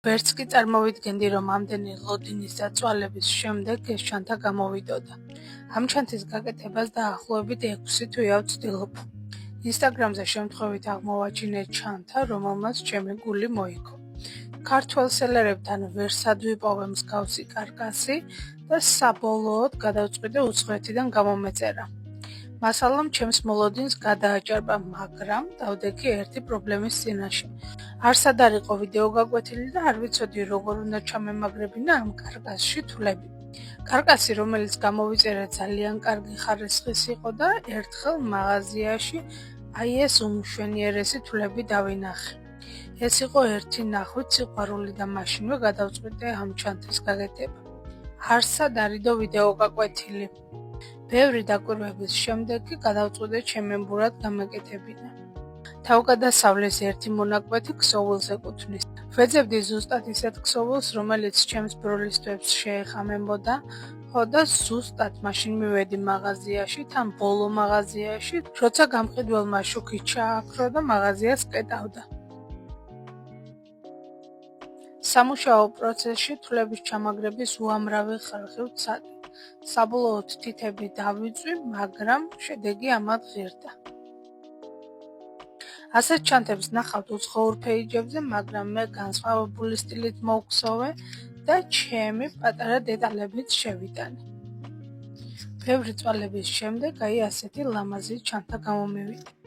ვერც კი წარმოვიდგენდი, რომ ამდენი ლოდინის დაწვალების შემდეგ ეს ჩანთა გამოვიდოდა. ამ ჩანთის გაკეთებას დაახლოებით 6 თვეა ვცდილობ. ინსტაგრამზე შემთხვევით აღმოვაჩინე ჩანთა, რომელმაც ჩემი გული მოიგო. ქართველ სელერებთან ვერ სადვიპოვე მსგავსი კარკასი და საბოლოოდ გადავწყვიტე უცხოეთიდან გამომეწერა. მასალამ ჩემს მოლოდინს გადააჭარბა, მაგრამ დავდეგი ერთი პრობლემის წინაშე. არსად არ იყო ვიდეო გაკვეთილი და არ ვიცოდი როგორ უნდა ჩამემაგრებინა ამ კარკასში თვლები. კარკასი, რომელიც გამოვიწერე, ძალიან კარგი ხარისხის იყო და ერთხელ მაღაზიაში აი ეს უმშვენიერესი თვლები დავინახე. ეს იყო ერთი ნახვით სიყვარული და მაშინვე გადავწყვიტე ამ ჩანთის გაკეთება. არსად არიდო ვიდეო გაკვეთილი. ბევრი დაკვირვების შემდეგ კი გადავწყვიტე ჩემემბურად გამეკეთებინა. თავგადასავლის ერთი მონაკვეთი ქსოვილს ეკუთვნის. ვეძებდი ზუსტად ისეთ ქსოვილს, რომელიც ჩემს ბროლის თვებს შეეხამებოდა, ხო და ზუსტად მაშინ მივედი მაღაზიაში, თან ბოლო მაღაზიაში, როცა გამყიდველმა შუქი ჩააქრო და მაღაზიას კეტავდა. სამუშაო პროცესში თვლების ჩამაგრების უამრავი ხერხი ვცადე. საბოლოოდ თითები დავიწვი, მაგრამ შედეგი ამად ღირდა. ასეთ ჩანთებს ნახავთ უცხოურ პეიჯებზე, მაგრამ მე განსხვავებული სტილით მოვქსოვე და ჩემი პატარა დეტალებიც შევიტანე. ბევრი წვალების შემდეგ აი ასეთი ლამაზი ჩანთა გამომივიდა.